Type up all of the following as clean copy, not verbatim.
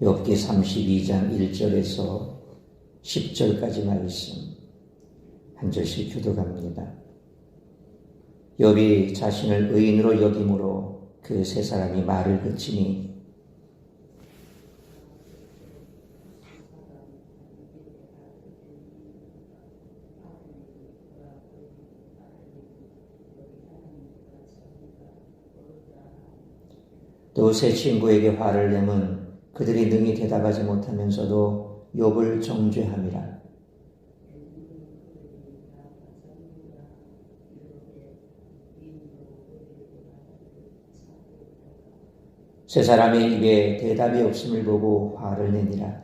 욥기 32장 1절에서 10절까지 말씀 한 절씩 교독합니다. 욥이 자신을 의인으로 여김으로 그 세 사람이 말을 그치니 또 세 친구에게 화를 내면 그들이 능히 대답하지 못하면서도 욥을 정죄함이라. 세 사람의 입에 대답이 없음을 보고 화를 내니라.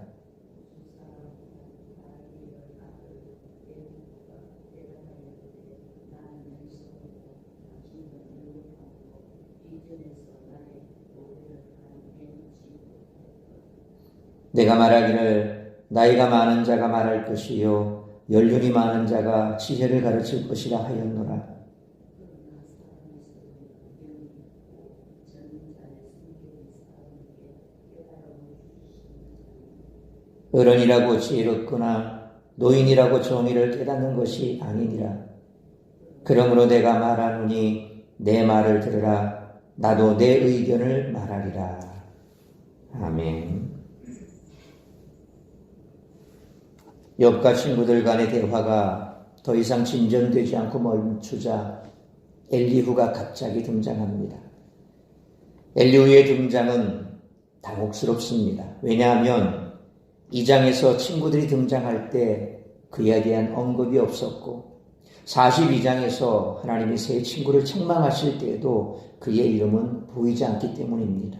내가 말하기를 나이가 많은 자가 말할 것이요 연륜이 많은 자가 지혜를 가르칠 것이라 하였노라. 어른이라고 지혜롭거나 노인이라고 정의를 깨닫는 것이 아니니라. 그러므로 내가 말하노니 내 말을 들으라. 나도 내 의견을 말하리라. 아멘. 욥과 친구들 간의 대화가 더 이상 진전되지 않고 멈추자 엘리후가 갑자기 등장합니다. 엘리후의 등장은 당혹스럽습니다. 왜냐하면 2장에서 친구들이 등장할 때 그에 대한 언급이 없었고 42장에서 하나님이 새 친구를 책망하실 때에도 그의 이름은 보이지 않기 때문입니다.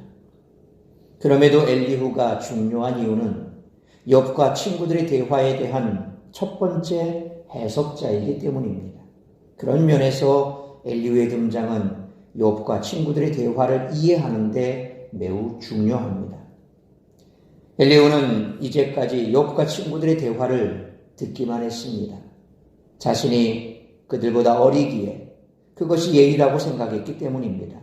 그럼에도 엘리후가 중요한 이유는 욥과 친구들의 대화에 대한 첫 번째 해석자이기 때문입니다. 그런 면에서 엘리후의 등장은 욥과 친구들의 대화를 이해하는 데 매우 중요합니다. 엘리후는 이제까지 욥과 친구들의 대화를 듣기만 했습니다. 자신이 그들보다 어리기에 그것이 예의라고 생각했기 때문입니다.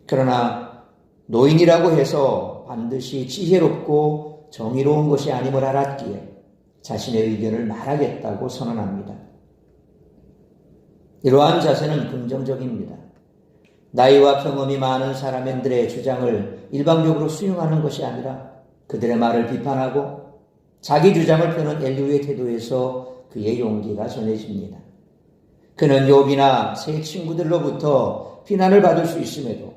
그러나 노인이라고 해서 반드시 지혜롭고 정의로운 것이 아님을 알았기에 자신의 의견을 말하겠다고 선언합니다. 이러한 자세는 긍정적입니다. 나이와 경험이 많은 사람들의 주장을 일방적으로 수용하는 것이 아니라 그들의 말을 비판하고 자기 주장을 펴는 엘리후의 태도에서 그의 용기가 전해집니다. 그는 욥이나 세 친구들로부터 비난을 받을 수 있음에도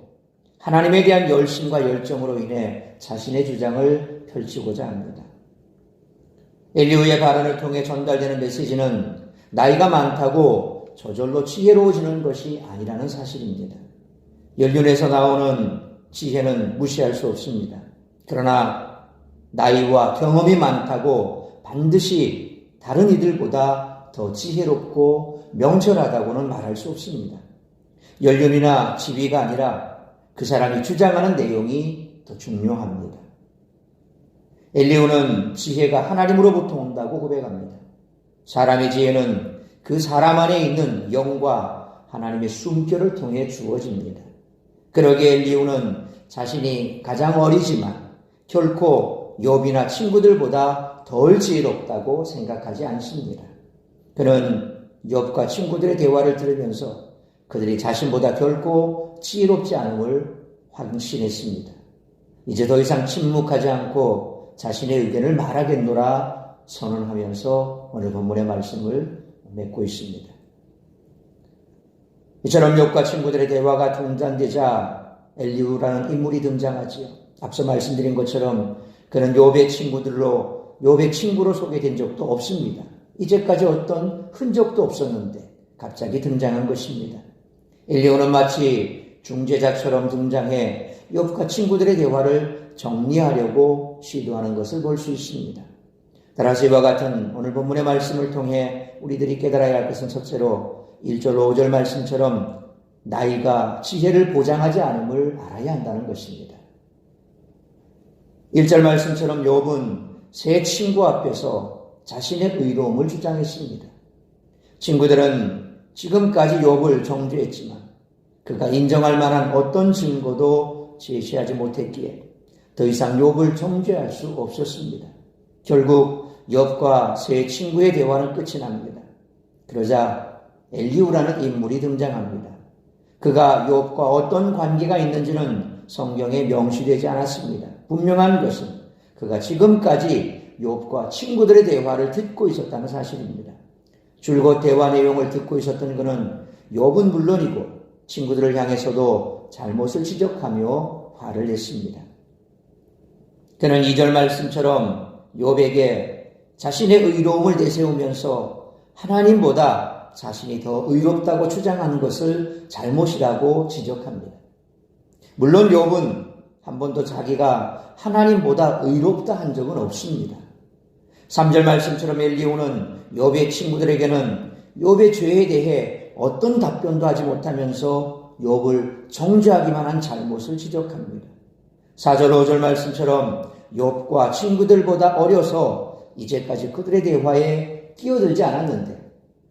하나님에 대한 열심과 열정으로 인해 자신의 주장을 펼치고자 합니다. 엘리후의 발언을 통해 전달되는 메시지는 나이가 많다고 저절로 지혜로워지는 것이 아니라는 사실입니다. 연륜에서 나오는 지혜는 무시할 수 없습니다. 그러나 나이와 경험이 많다고 반드시 다른 이들보다 더 지혜롭고 명철하다고는 말할 수 없습니다. 연륜이나 지위가 아니라 그 사람이 주장하는 내용이 더 중요합니다. 엘리후는 지혜가 하나님으로부터 온다고 고백합니다. 사람의 지혜는 그 사람 안에 있는 영과 하나님의 숨결을 통해 주어집니다. 그러기에 엘리후는 자신이 가장 어리지만 결코 욥이나 친구들보다 덜 지혜롭다고 생각하지 않습니다. 그는 욥과 친구들의 대화를 들으면서 그들이 자신보다 결코 지혜롭지 않음을 확신했습니다. 이제 더 이상 침묵하지 않고 자신의 의견을 말하겠노라 선언하면서 오늘 본문의 말씀을 맺고 있습니다. 이처럼 욥과 친구들의 대화가 중단되자 엘리후라는 인물이 등장하지요. 앞서 말씀드린 것처럼 그는 욥의 친구로 소개된 적도 없습니다. 이제까지 어떤 흔적도 없었는데 갑자기 등장한 것입니다. 엘리후는 마치 중재자처럼 등장해 욥과 친구들의 대화를 정리하려고 시도하는 것을 볼 수 있습니다. 따라서 이와 같은 오늘 본문의 말씀을 통해 우리들이 깨달아야 할 것은 첫째로 1절 5절 말씀처럼 나이가 지혜를 보장하지 않음을 알아야 한다는 것입니다. 1절 말씀처럼 욥은 세 친구 앞에서 자신의 의로움을 주장했습니다. 친구들은 지금까지 욥을 정죄했지만 그가 인정할 만한 어떤 증거도 제시하지 못했기에 더 이상 욥을 정죄할 수 없었습니다. 결국 욥과 세 친구의 대화는 끝이 납니다. 그러자 엘리후라는 인물이 등장합니다. 그가 욥과 어떤 관계가 있는지는 성경에 명시되지 않았습니다. 분명한 것은 그가 지금까지 욥과 친구들의 대화를 듣고 있었다는 사실입니다. 줄곧 대화 내용을 듣고 있었던 그는 욥은 물론이고 친구들을 향해서도 잘못을 지적하며 화를 냈습니다. 그는 2절 말씀처럼 욥에게 자신의 의로움을 내세우면서 하나님보다 자신이 더 의롭다고 주장하는 것을 잘못이라고 지적합니다. 물론 욥은 한 번도 자기가 하나님보다 의롭다 한 적은 없습니다. 3절 말씀처럼 엘리후는 욥의 친구들에게는 욥의 죄에 대해 어떤 답변도 하지 못하면서 욥을 정죄하기만 한 잘못을 지적합니다. 4절 5절 말씀처럼 욥과 친구들보다 어려서 이제까지 그들의 대화에 끼어들지 않았는데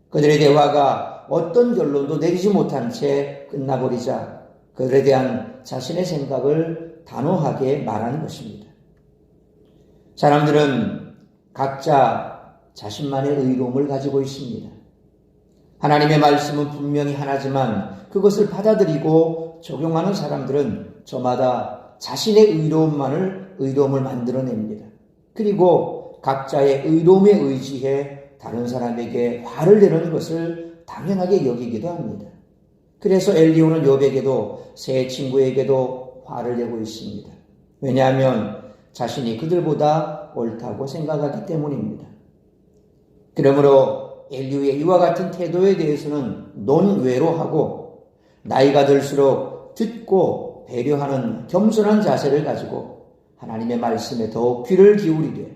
그들의 대화가 어떤 결론도 내리지 못한 채 끝나버리자 그들에 대한 자신의 생각을 단호하게 말하는 것입니다. 사람들은 각자 자신만의 의로움을 가지고 있습니다. 하나님의 말씀은 분명히 하나지만 그것을 받아들이고 적용하는 사람들은 저마다 자신의 의로움을 만들어냅니다. 그리고 각자의 의로움에 의지해 다른 사람에게 화를 내는 것을 당연하게 여기기도 합니다. 그래서 엘리후는 욥에게도 세 친구에게도 화를 내고 있습니다. 왜냐하면 자신이 그들보다 옳다고 생각하기 때문입니다. 그러므로 엘리후의 이와 같은 태도에 대해서는 논외로 하고 나이가 들수록 듣고 배려하는 겸손한 자세를 가지고 하나님의 말씀에 더욱 귀를 기울이되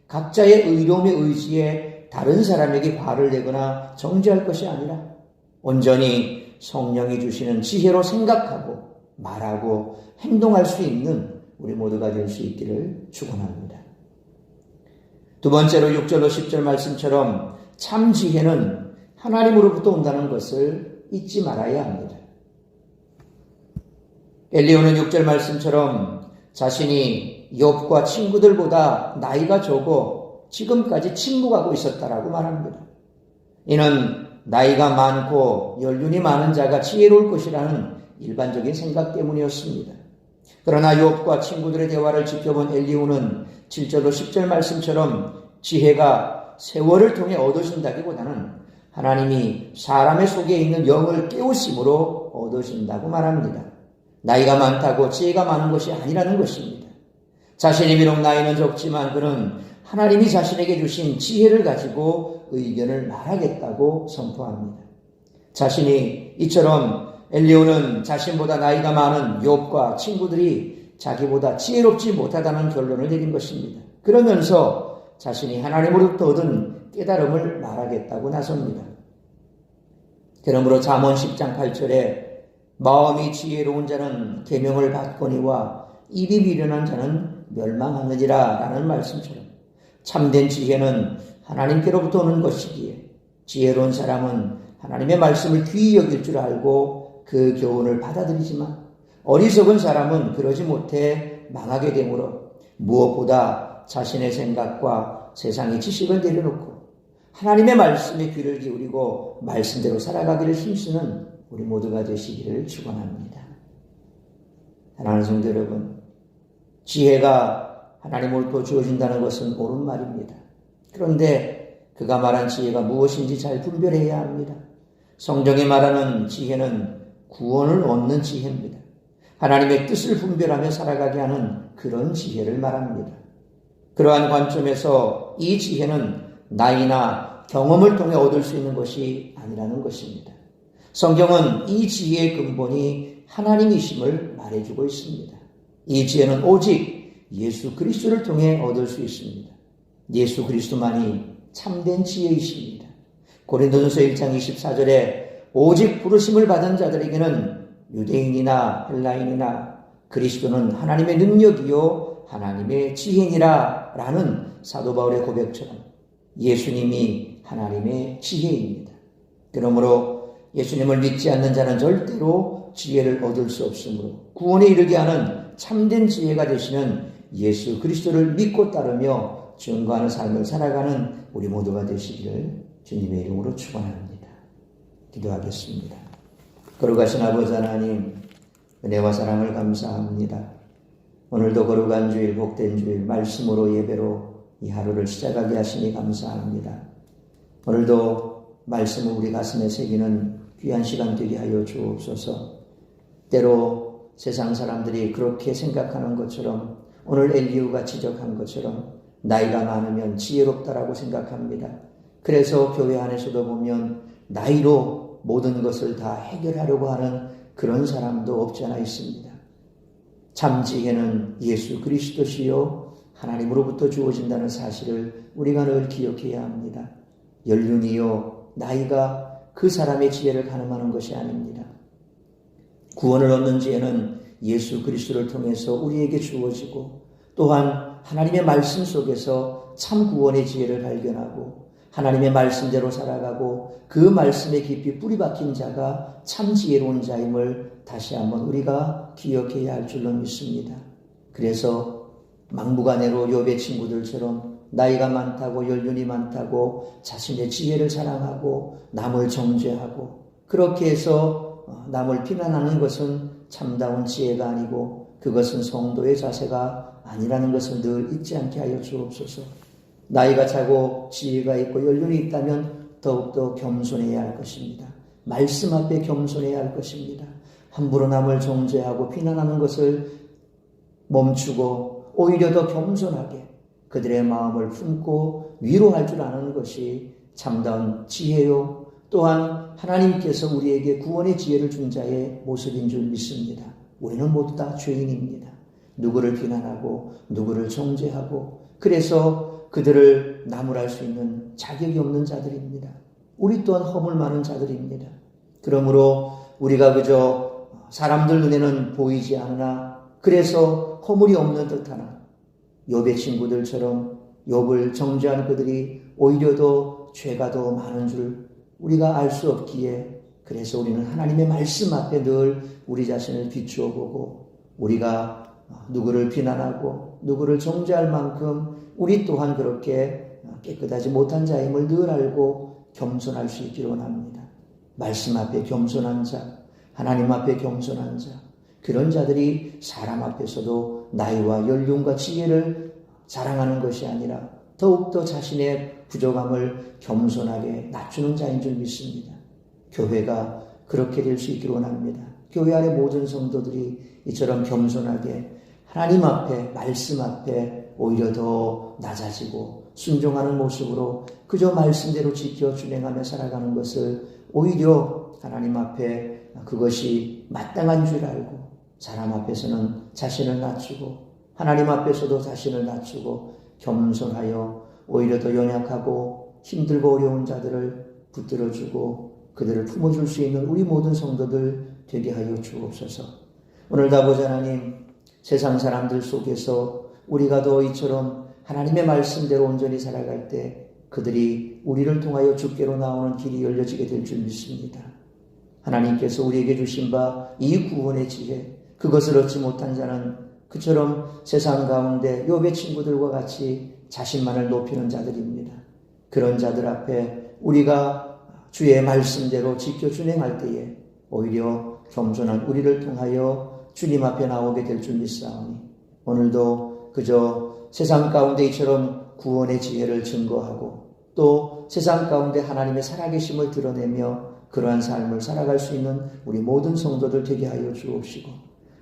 각자의 의로움에 의지해 다른 사람에게 화를 내거나 정죄할 것이 아니라 온전히 성령이 주시는 지혜로 생각하고 말하고 행동할 수 있는 우리 모두가 될 수 있기를 축원합니다. 두 번째로 6절로 10절 말씀처럼 참 지혜는 하나님으로부터 온다는 것을 잊지 말아야 합니다. 엘리후는 6절 말씀처럼 자신이 욥과 친구들보다 나이가 적어 지금까지 침묵하고 있었다라고 말합니다. 이는 나이가 많고 연륜이 많은 자가 지혜로울 것이라는 일반적인 생각 때문이었습니다. 그러나 욥과 친구들의 대화를 지켜본 엘리후는 7절로 10절 말씀처럼 지혜가 세월을 통해 얻어진다기보다는 하나님이 사람의 속에 있는 영을 깨우심으로 얻어진다고 말합니다. 나이가 많다고 지혜가 많은 것이 아니라는 것입니다. 자신이 비록 나이는 적지만 그는 하나님이 자신에게 주신 지혜를 가지고 의견을 말하겠다고 선포합니다. 자신이 이처럼 엘리후는 자신보다 나이가 많은 욥과 친구들이 자기보다 지혜롭지 못하다는 결론을 내린 것입니다. 그러면서 자신이 하나님으로부터 얻은 깨달음을 말하겠다고 나섭니다. 그러므로 잠언 10장 8절에 마음이 지혜로운 자는 계명을 받거니와 입이 미련한 자는 멸망하느니라 라는 말씀처럼 참된 지혜는 하나님께로부터 오는 것이기에 지혜로운 사람은 하나님의 말씀을 귀히 여길 줄 알고 그 교훈을 받아들이지만 어리석은 사람은 그러지 못해 망하게 되므로 무엇보다 자신의 생각과 세상의 지식을 내려놓고 하나님의 말씀에 귀를 기울이고 말씀대로 살아가기를 힘쓰는 우리 모두가 되시기를 축원합니다. 사랑하는 성도 여러분, 지혜가 하나님으로부터 주어진다는 것은 옳은 말입니다. 그런데 그가 말한 지혜가 무엇인지 잘 분별해야 합니다. 성경이 말하는 지혜는 구원을 얻는 지혜입니다. 하나님의 뜻을 분별하며 살아가게 하는 그런 지혜를 말합니다. 그러한 관점에서 이 지혜는 나이나 경험을 통해 얻을 수 있는 것이 아니라는 것입니다. 성경은 이 지혜의 근본이 하나님이심을 말해주고 있습니다. 이 지혜는 오직 예수 그리스도를 통해 얻을 수 있습니다. 예수 그리스도만이 참된 지혜이십니다. 고린도전서 1장 24절에 오직 부르심을 받은 자들에게는 유대인이나 헬라인이나 그리스도는 하나님의 능력이요 하나님의 지혜니라 라는 사도 바울의 고백처럼 예수님이 하나님의 지혜입니다. 그러므로 예수님을 믿지 않는 자는 절대로 지혜를 얻을 수 없으므로 구원에 이르게 하는 참된 지혜가 되시는 예수 그리스도를 믿고 따르며 증거하는 삶을 살아가는 우리 모두가 되시기를 주님의 이름으로 축원합니다. 기도하겠습니다. 거룩하신 아버지 하나님, 은혜와 사랑을 감사합니다. 오늘도 거룩한 주일, 복된 주일, 말씀으로 예배로 이 하루를 시작하게 하시니 감사합니다. 오늘도 말씀을 우리 가슴에 새기는 귀한 시간 되게 하여 주옵소서. 때로 세상 사람들이 그렇게 생각하는 것처럼, 오늘 엘리후가 지적한 것처럼 나이가 많으면 지혜롭다라고 생각합니다. 그래서 교회 안에서도 보면 나이로 모든 것을 다 해결하려고 하는 그런 사람도 없지 않아 있습니다. 참 지혜는 예수 그리스도시요 하나님으로부터 주어진다는 사실을 우리가 늘 기억해야 합니다. 연륜이요 나이가 그 사람의 지혜를 가늠하는 것이 아닙니다. 구원을 얻는 지혜는 예수 그리스도를 통해서 우리에게 주어지고, 또한 하나님의 말씀 속에서 참 구원의 지혜를 발견하고 하나님의 말씀대로 살아가고 그 말씀에 깊이 뿌리 박힌 자가 참 지혜로운 자임을 다시 한번 우리가 기억해야 할 줄로 믿습니다. 그래서 막무가내로 욥의 친구들처럼 나이가 많다고 연륜이 많다고 자신의 지혜를 자랑하고 남을 정죄하고 그렇게 해서 남을 비난하는 것은 참다운 지혜가 아니고 그것은 성도의 자세가 아니라는 것을 늘 잊지 않게 하여 주옵소서. 나이가 차고 지혜가 있고 연륜이 있다면 더욱더 겸손해야 할 것입니다. 말씀 앞에 겸손해야 할 것입니다. 함부로 남을 정죄하고 비난하는 것을 멈추고 오히려 더 겸손하게 그들의 마음을 품고 위로할 줄 아는 것이 참다운 지혜요, 또한 하나님께서 우리에게 구원의 지혜를 준 자의 모습인 줄 믿습니다. 우리는 모두 다 죄인입니다. 누구를 비난하고 누구를 정죄하고 그래서 그들을 나무랄 수 있는 자격이 없는 자들입니다. 우리 또한 허물 많은 자들입니다. 그러므로 우리가 그저 사람들 눈에는 보이지 않으나 그래서 허물이 없는 듯하나 욥의 친구들처럼 욥을 정죄한 그들이 오히려 더 죄가 더 많은 줄 우리가 알 수 없기에, 그래서 우리는 하나님의 말씀 앞에 늘 우리 자신을 비추어 보고 우리가 누구를 비난하고 누구를 정죄할 만큼 우리 또한 그렇게 깨끗하지 못한 자임을 늘 알고 겸손할 수 있기를 원합니다. 말씀 앞에 겸손한 자, 하나님 앞에 겸손한 자, 그런 자들이 사람 앞에서도 나이와 연륜과 지혜를 자랑하는 것이 아니라 더욱더 자신의 부족함을 겸손하게 낮추는 자인 줄 믿습니다. 교회가 그렇게 될 수 있기를 원합니다. 교회 안의 모든 성도들이 이처럼 겸손하게 하나님 앞에, 말씀 앞에 오히려 더 낮아지고 순종하는 모습으로 그저 말씀대로 지켜 준행하며 살아가는 것을 오히려 하나님 앞에 그것이 마땅한 줄 알고 사람 앞에서는 자신을 낮추고 하나님 앞에서도 자신을 낮추고 겸손하여 오히려 더 연약하고 힘들고 어려운 자들을 붙들어주고 그들을 품어줄 수 있는 우리 모든 성도들 되게 하여 주옵소서. 오늘도 아버지 하나님, 세상 사람들 속에서 우리가 더 이처럼 하나님의 말씀대로 온전히 살아갈 때 그들이 우리를 통하여 주께로 나오는 길이 열려지게 될 줄 믿습니다. 하나님께서 우리에게 주신 바 이 구원의 지혜, 그것을 얻지 못한 자는 그처럼 세상 가운데 욥의 친구들과 같이 자신만을 높이는 자들입니다. 그런 자들 앞에 우리가 주의 말씀대로 지켜 준행할 때에 오히려 겸손한 우리를 통하여 주님 앞에 나오게 될 줄 믿사오니 오늘도 그저 세상 가운데 이처럼 구원의 지혜를 증거하고 또 세상 가운데 하나님의 살아계심을 드러내며 그러한 삶을 살아갈 수 있는 우리 모든 성도들 되게 하여 주옵시고,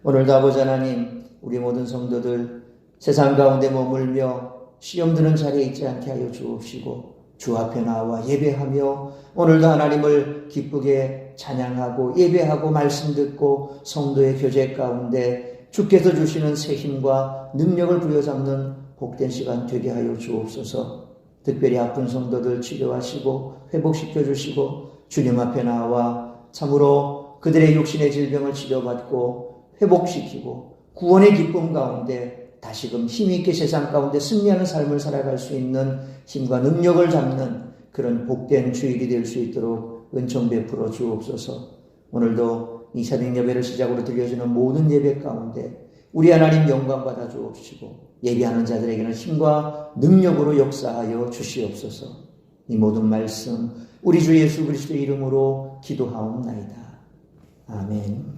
오늘도 아버지 하나님, 우리 모든 성도들 세상 가운데 머물며 시험 드는 자리에 있지 않게 하여 주옵시고 주 앞에 나와 예배하며 오늘도 하나님을 기쁘게 찬양하고 예배하고 말씀 듣고 성도의 교제 가운데 주께서 주시는 새 힘과 능력을 부여잡는 복된 시간 되게 하여 주옵소서. 특별히 아픈 성도들 치료하시고 회복시켜 주시고 주님 앞에 나와 참으로 그들의 육신의 질병을 치료받고 회복시키고 구원의 기쁨 가운데 다시금 힘있게 세상 가운데 승리하는 삶을 살아갈 수 있는 힘과 능력을 잡는 그런 복된 주일이 될 수 있도록 은총 베풀어 주옵소서. 오늘도 이 새벽 예배를 시작으로 드려지는 모든 예배 가운데 우리 하나님 영광 받아 주옵시고 예비하는 자들에게는 힘과 능력으로 역사하여 주시옵소서. 이 모든 말씀 우리 주 예수 그리스도의 이름으로 기도하옵나이다. 아멘.